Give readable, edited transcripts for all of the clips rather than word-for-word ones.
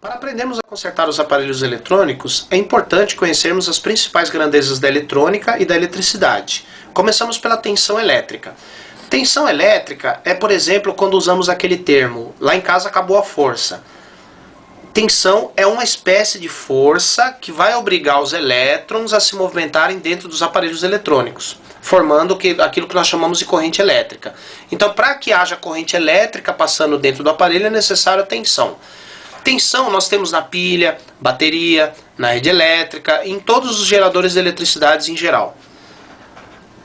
Para aprendermos a consertar os aparelhos eletrônicos, é importante conhecermos as principais grandezas da eletrônica e da eletricidade. Começamos pela tensão elétrica. Tensão elétrica é, por exemplo, quando usamos aquele termo, lá em casa acabou a força. Tensão é uma espécie de força que vai obrigar os elétrons a se movimentarem dentro dos aparelhos eletrônicos, formando aquilo que nós chamamos de corrente elétrica. Então, para que haja corrente elétrica passando dentro do aparelho, é necessário a tensão. Tensão nós temos na pilha, bateria, na rede elétrica, em todos os geradores de eletricidade em geral.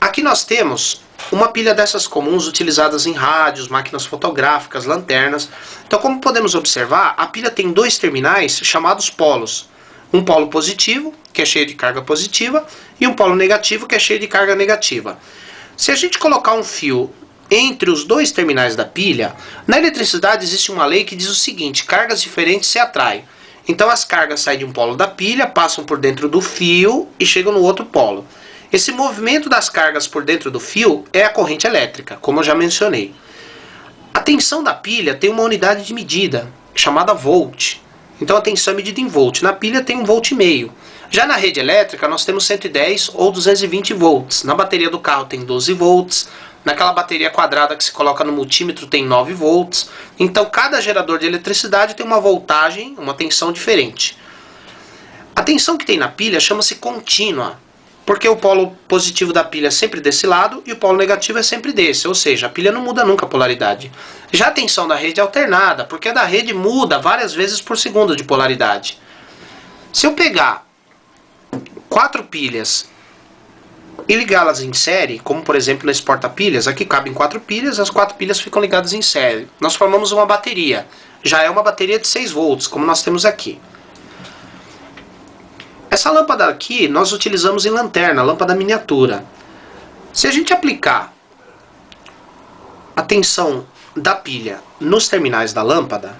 Aqui nós temos uma pilha dessas comuns utilizadas em rádios, máquinas fotográficas, lanternas. Então, como podemos observar, a pilha tem dois terminais chamados polos. Um polo positivo, que é cheio de carga positiva, e um polo negativo, que é cheio de carga negativa. Se a gente colocar um fio entre os dois terminais da pilha, na eletricidade existe uma lei que diz o seguinte: cargas diferentes se atraem. Então as cargas saem de um polo da pilha, passam por dentro do fio e chegam no outro polo. Esse movimento das cargas por dentro do fio é a corrente elétrica, como eu já mencionei. A tensão da pilha tem uma unidade de medida, chamada volt. Então a tensão é medida em volt. Na pilha tem 1,5 volt. Já na rede elétrica nós temos 110 ou 220 volts. Na bateria do carro tem 12 volts. Naquela bateria quadrada que se coloca no multímetro tem 9 volts. Então cada gerador de eletricidade tem uma voltagem, uma tensão diferente. A tensão que tem na pilha chama-se contínua, porque o polo positivo da pilha é sempre desse lado e o polo negativo é sempre desse, ou seja, a pilha não muda nunca a polaridade. Já a tensão da rede é alternada, porque a da rede muda várias vezes por segundo de polaridade. Se eu pegar 4 pilhas e ligá-las em série, como por exemplo nesse porta-pilhas, aqui cabem 4 pilhas, as 4 pilhas ficam ligadas em série. Nós formamos uma bateria, já é uma bateria de 6 volts, como nós temos aqui. Essa lâmpada aqui nós utilizamos em lanterna, lâmpada miniatura. Se a gente aplicar a tensão da pilha nos terminais da lâmpada,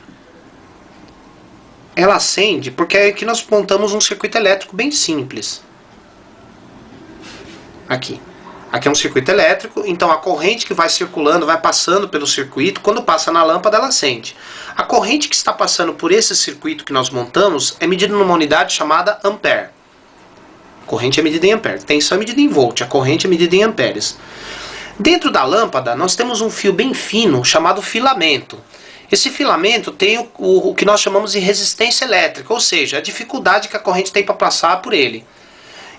ela acende, porque é que nós montamos um circuito elétrico bem simples. Aqui é um circuito elétrico, então a corrente que vai circulando, vai passando pelo circuito, quando passa na lâmpada ela acende. A corrente que está passando por esse circuito que nós montamos é medida numa unidade chamada ampere. A corrente é medida em ampere, tensão é medida em volt, a corrente é medida em amperes. Dentro da lâmpada nós temos um fio bem fino chamado filamento. Esse filamento tem o que nós chamamos de resistência elétrica, ou seja, a dificuldade que a corrente tem para passar por ele.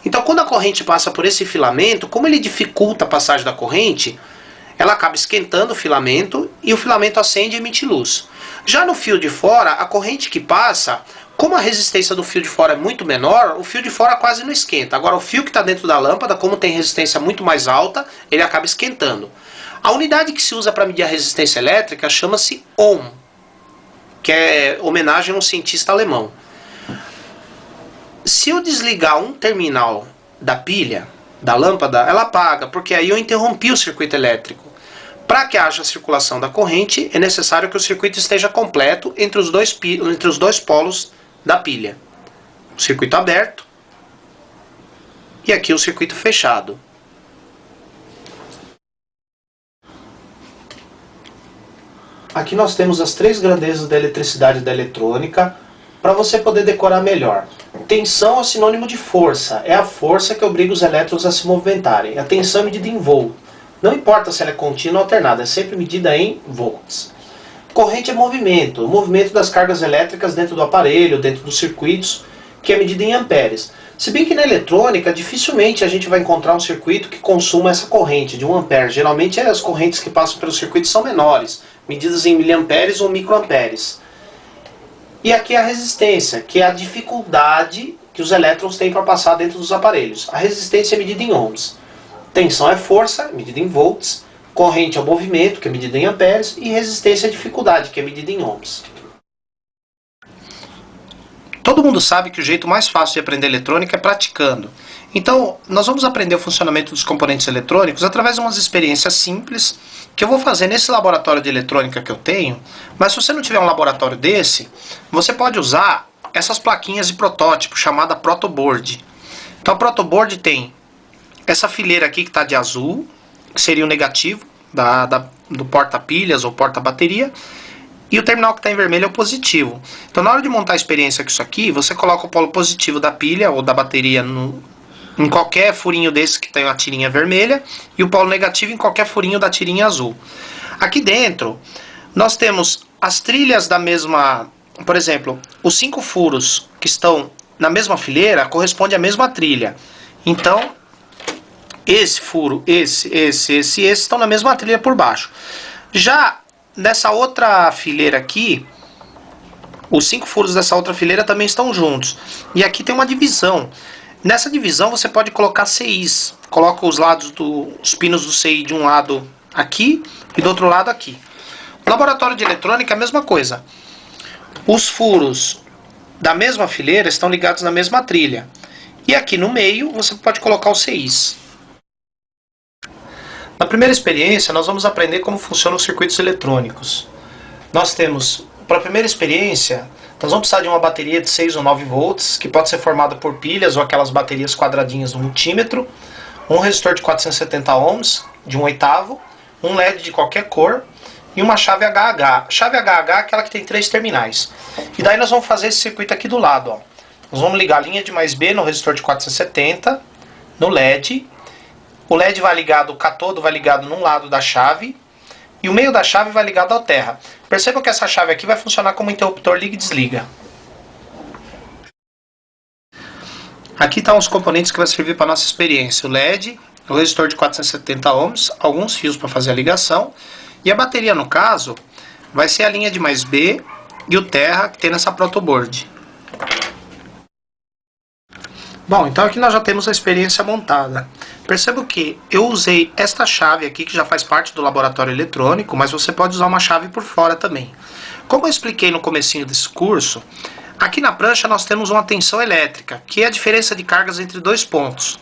Então, quando a corrente passa por esse filamento, como ele dificulta a passagem da corrente, ela acaba esquentando o filamento e o filamento acende e emite luz. Já no fio de fora, a corrente que passa, como a resistência do fio de fora é muito menor, o fio de fora quase não esquenta. Agora, o fio que está dentro da lâmpada, como tem resistência muito mais alta, ele acaba esquentando. A unidade que se usa para medir a resistência elétrica chama-se ohm, que é homenagem a um cientista alemão. Se eu desligar um terminal da pilha, da lâmpada, ela apaga, porque aí eu interrompi o circuito elétrico. Para que haja circulação da corrente, é necessário que o circuito esteja completo entre os dois polos da pilha. O circuito aberto e aqui o circuito fechado. Aqui nós temos as 3 grandezas da eletricidade e da eletrônica, para você poder decorar melhor. Tensão é sinônimo de força, é a força que obriga os elétrons a se movimentarem. A tensão é medida em volt. Não importa se ela é contínua ou alternada, é sempre medida em volts. Corrente é movimento, o movimento das cargas elétricas dentro do aparelho, dentro dos circuitos, que é medida em amperes. Se bem que na eletrônica, dificilmente a gente vai encontrar um circuito que consuma essa corrente de 1 ampere. Geralmente as correntes que passam pelo circuito são menores, medidas em miliamperes ou microamperes. E aqui a resistência, que é a dificuldade que os elétrons têm para passar dentro dos aparelhos. A resistência é medida em ohms. Tensão é força, medida em volts. Corrente é o movimento, que é medida em amperes. E resistência é dificuldade, que é medida em ohms. Todo mundo sabe que o jeito mais fácil de aprender eletrônica é praticando. Então, nós vamos aprender o funcionamento dos componentes eletrônicos através de umas experiências simples que eu vou fazer nesse laboratório de eletrônica que eu tenho. Mas se você não tiver um laboratório desse, você pode usar essas plaquinhas de protótipo chamada protoboard. Então, a protoboard tem essa fileira aqui que está de azul, que seria o negativo do porta-pilhas ou porta-bateria. E o terminal que está em vermelho é o positivo. Então, na hora de montar a experiência com isso aqui, você coloca o polo positivo da pilha ou da bateria em qualquer furinho desse que tem uma tirinha vermelha e o polo negativo em qualquer furinho da tirinha azul. Aqui dentro, nós temos as trilhas da mesma... Por exemplo, os 5 furos que estão na mesma fileira correspondem à mesma trilha. Então, esse furo, esse estão na mesma trilha por baixo. Já nessa outra fileira aqui, os 5 furos dessa outra fileira também estão juntos. E aqui tem uma divisão. Nessa divisão você pode colocar CIs. Coloca os pinos do CI de um lado aqui e do outro lado aqui. No laboratório de eletrônica é a mesma coisa. Os furos da mesma fileira estão ligados na mesma trilha. E aqui no meio você pode colocar os CIs. Na primeira experiência, nós vamos aprender como funcionam os circuitos eletrônicos. Nós temos, para a primeira experiência, nós vamos precisar de uma bateria de 6 ou 9 volts, que pode ser formada por pilhas ou aquelas baterias quadradinhas no multímetro, um resistor de 470 ohms, de 1/8, um LED de qualquer cor, e uma chave HH. Chave HH é aquela que tem 3 terminais. E daí nós vamos fazer esse circuito aqui do lado. Ó. Nós vamos ligar a linha de mais B no resistor de 470, no LED. O LED vai ligado, o catodo vai ligado num lado da chave e o meio da chave vai ligado ao terra. Percebam que essa chave aqui vai funcionar como interruptor liga e desliga. Aqui estão os componentes que vai servir para a nossa experiência. O LED, o resistor de 470 ohms, alguns fios para fazer a ligação e a bateria, no caso, vai ser a linha de mais B e o terra que tem nessa protoboard. Bom, então aqui nós já temos a experiência montada. Percebo que eu usei esta chave aqui, que já faz parte do laboratório eletrônico, mas você pode usar uma chave por fora também. Como eu expliquei no comecinho desse curso, aqui na prancha nós temos uma tensão elétrica, que é a diferença de cargas entre 2 pontos.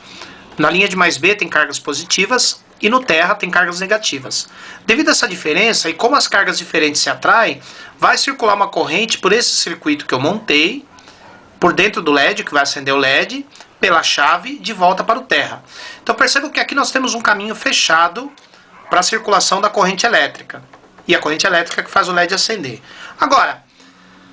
Na linha de mais B tem cargas positivas e no terra tem cargas negativas. Devido a essa diferença, e como as cargas diferentes se atraem, vai circular uma corrente por esse circuito que eu montei, por dentro do LED, que vai acender o LED, pela chave, de volta para o terra. Então percebam que aqui nós temos um caminho fechado para a circulação da corrente elétrica. E a corrente elétrica que faz o LED acender. Agora,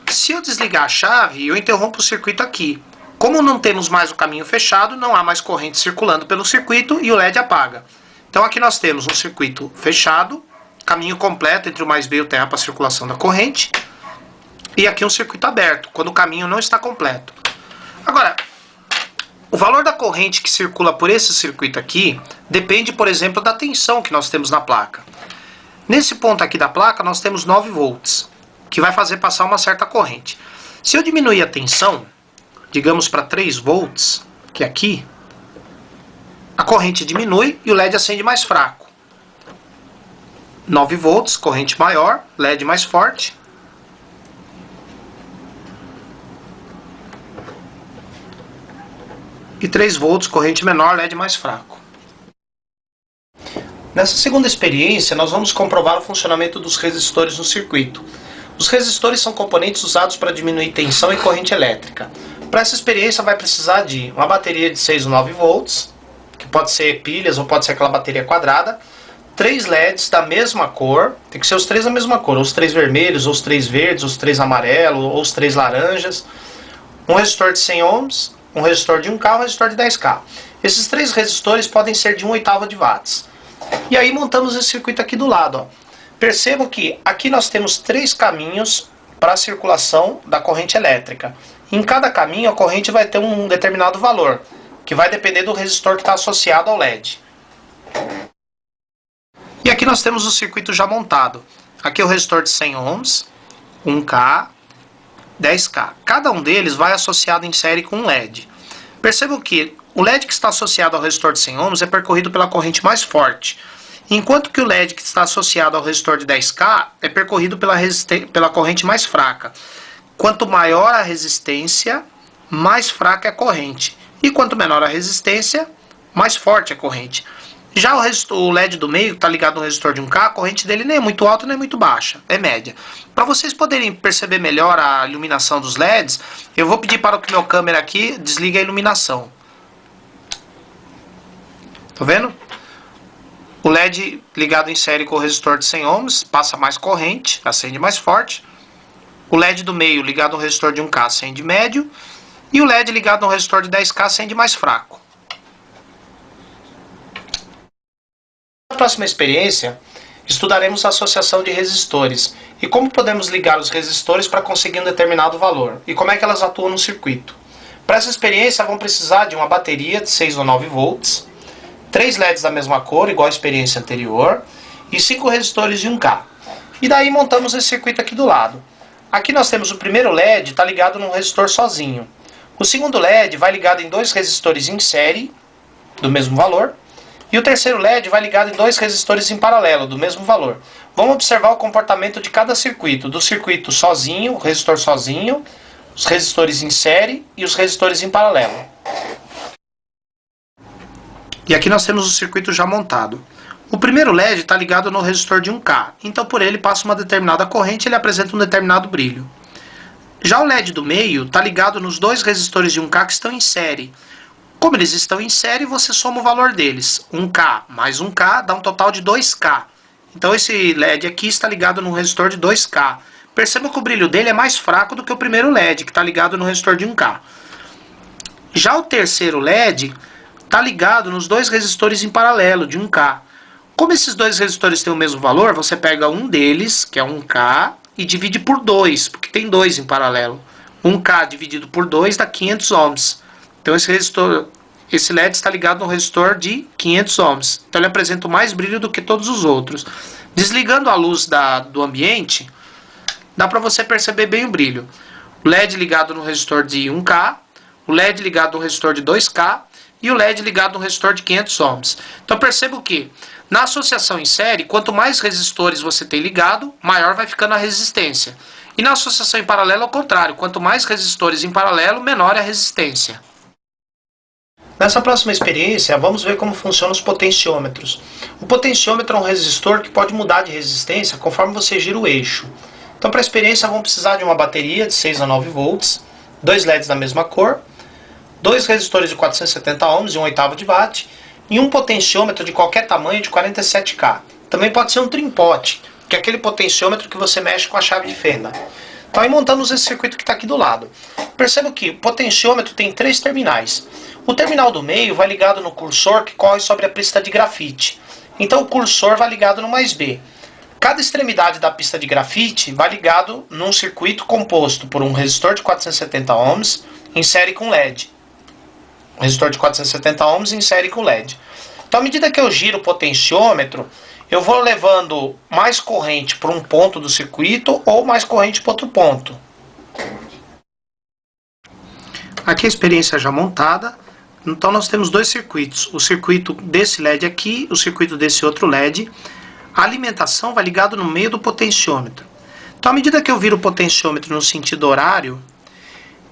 se eu desligar a chave, eu interrompo o circuito aqui. Como não temos mais o caminho fechado, não há mais corrente circulando pelo circuito e o LED apaga. Então aqui nós temos um circuito fechado, caminho completo entre o mais B e o terra para a circulação da corrente. E aqui um circuito aberto, quando o caminho não está completo. Agora, o valor da corrente que circula por esse circuito aqui depende, por exemplo, da tensão que nós temos na placa. Nesse ponto aqui da placa nós temos 9 volts, que vai fazer passar uma certa corrente. Se eu diminuir a tensão, digamos para 3 volts, que é aqui, a corrente diminui e o LED acende mais fraco. 9 volts, corrente maior, LED mais forte. E 3 volts, corrente menor, LED mais fraco. Nessa segunda experiência, nós vamos comprovar o funcionamento dos resistores no circuito. Os resistores são componentes usados para diminuir tensão e corrente elétrica. Para essa experiência vai precisar de uma bateria de 6 ou 9 volts, que pode ser pilhas ou pode ser aquela bateria quadrada, 3 LEDs da mesma cor, tem que ser os 3 da mesma cor, ou os 3 vermelhos, ou os 3 verdes, ou os 3 amarelos, ou os 3 laranjas, um resistor de 100 ohms, um resistor de 1K e um resistor de 10K. Esses 3 resistores podem ser de 1/8 de watts. E aí montamos esse circuito aqui do lado. Ó. Percebam que aqui nós temos 3 caminhos para a circulação da corrente elétrica. Em cada caminho a corrente vai ter um determinado valor, que vai depender do resistor que está associado ao LED. E aqui nós temos o circuito já montado. Aqui é o resistor de 100 ohms, 1K, 10K. Cada um deles vai associado em série com um LED. Percebam que o LED que está associado ao resistor de 100 ohms é percorrido pela corrente mais forte, enquanto que o LED que está associado ao resistor de 10K é percorrido pela corrente mais fraca. quanto maior a resistência, mais fraca é a corrente. E quanto menor a resistência, mais forte é a corrente. Já o LED do meio, que está ligado no resistor de 1K, a corrente dele nem é muito alta nem muito baixa, é média. Para vocês poderem perceber melhor a iluminação dos LEDs, eu vou pedir para que meu câmera aqui desligue a iluminação. Tá vendo? O LED ligado em série com o resistor de 100 ohms passa mais corrente, acende mais forte. O LED do meio ligado no resistor de 1K acende médio. E o LED ligado no resistor de 10K acende mais fraco. Na próxima experiência, estudaremos a associação de resistores e como podemos ligar os resistores para conseguir um determinado valor e como é que elas atuam no circuito. Para essa experiência, vão precisar de uma bateria de 6 ou 9 volts, 3 LEDs da mesma cor, igual a experiência anterior, e 5 resistores de 1K. E daí montamos esse circuito aqui do lado. Aqui nós temos o primeiro LED, está ligado num resistor sozinho. O segundo LED vai ligado em 2 resistores em série, do mesmo valor. E o terceiro LED vai ligado em 2 resistores em paralelo, do mesmo valor. Vamos observar o comportamento de cada circuito. Do circuito sozinho, o resistor sozinho, os resistores em série e os resistores em paralelo. E aqui nós temos o circuito já montado. O primeiro LED está ligado no resistor de 1K, então por ele passa uma determinada corrente e ele apresenta um determinado brilho. Já o LED do meio está ligado nos 2 resistores de 1K que estão em série. Como eles estão em série, você soma o valor deles. 1K mais 1K dá um total de 2K. Então esse LED aqui está ligado no resistor de 2K. Perceba que o brilho dele é mais fraco do que o primeiro LED, que está ligado no resistor de 1K. Já o terceiro LED está ligado nos 2 resistores em paralelo, de 1K. Como esses 2 resistores têm o mesmo valor, você pega um deles, que é 1K, e divide por 2, porque tem 2 em paralelo. 1K dividido por 2 dá 500 ohms. Então esse LED está ligado no resistor de 500 ohms. Então ele apresenta mais brilho do que todos os outros. Desligando a luz do ambiente, dá para você perceber bem o brilho. O LED ligado no resistor de 1K, o LED ligado no resistor de 2K e o LED ligado no resistor de 500 ohms. Então perceba que na associação em série, quanto mais resistores você tem ligado, maior vai ficando a resistência. E na associação em paralelo, ao contrário, quanto mais resistores em paralelo, menor é a resistência. Nessa próxima experiência, vamos ver como funcionam os potenciômetros. O potenciômetro é um resistor que pode mudar de resistência conforme você gira o eixo. Então, para a experiência, vamos precisar de uma bateria de 6 a 9 volts, 2 LEDs da mesma cor, 2 resistores de 470 ohms e 1/8 de watt, e um potenciômetro de qualquer tamanho de 47K. Também pode ser um trim-pot, que é aquele potenciômetro que você mexe com a chave de fenda. Então aí montamos esse circuito que está aqui do lado. Perceba que o potenciômetro tem 3 terminais. O terminal do meio vai ligado no cursor que corre sobre a pista de grafite. Então o cursor vai ligado no mais B. Cada extremidade da pista de grafite vai ligado num circuito composto por um resistor de 470 ohms em série com LED. Um resistor de 470 ohms em série com LED. Então à medida que eu giro o potenciômetro, eu vou levando mais corrente para um ponto do circuito ou mais corrente para outro ponto. Aqui a experiência já montada. Então nós temos 2 circuitos. O circuito desse LED aqui, o circuito desse outro LED. A alimentação vai ligado no meio do potenciômetro. Então à medida que eu viro o potenciômetro no sentido horário,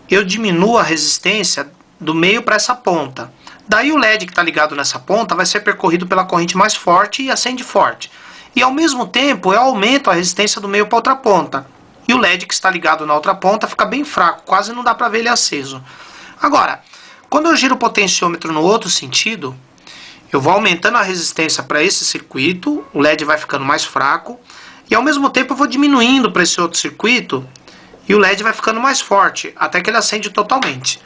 eu diminuo a resistência do meio para essa ponta. Daí o LED que está ligado nessa ponta vai ser percorrido pela corrente mais forte e acende forte. E ao mesmo tempo eu aumento a resistência do meio para outra ponta. E o LED que está ligado na outra ponta fica bem fraco, quase não dá para ver ele aceso. Agora, quando eu giro o potenciômetro no outro sentido, eu vou aumentando a resistência para esse circuito, o LED vai ficando mais fraco, e ao mesmo tempo eu vou diminuindo para esse outro circuito, e o LED vai ficando mais forte, até que ele acende totalmente.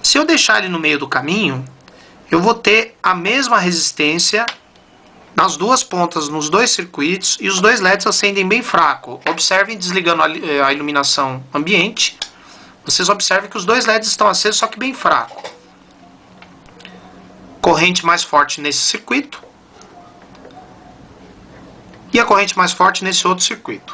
Se eu deixar ele no meio do caminho, eu vou ter a mesma resistência nas duas pontas, nos 2 circuitos, e os 2 LEDs acendem bem fraco. Observem desligando a iluminação ambiente. Vocês observem que os 2 LEDs estão acesos, só que bem fraco. Corrente mais forte nesse circuito. E a corrente mais forte nesse outro circuito.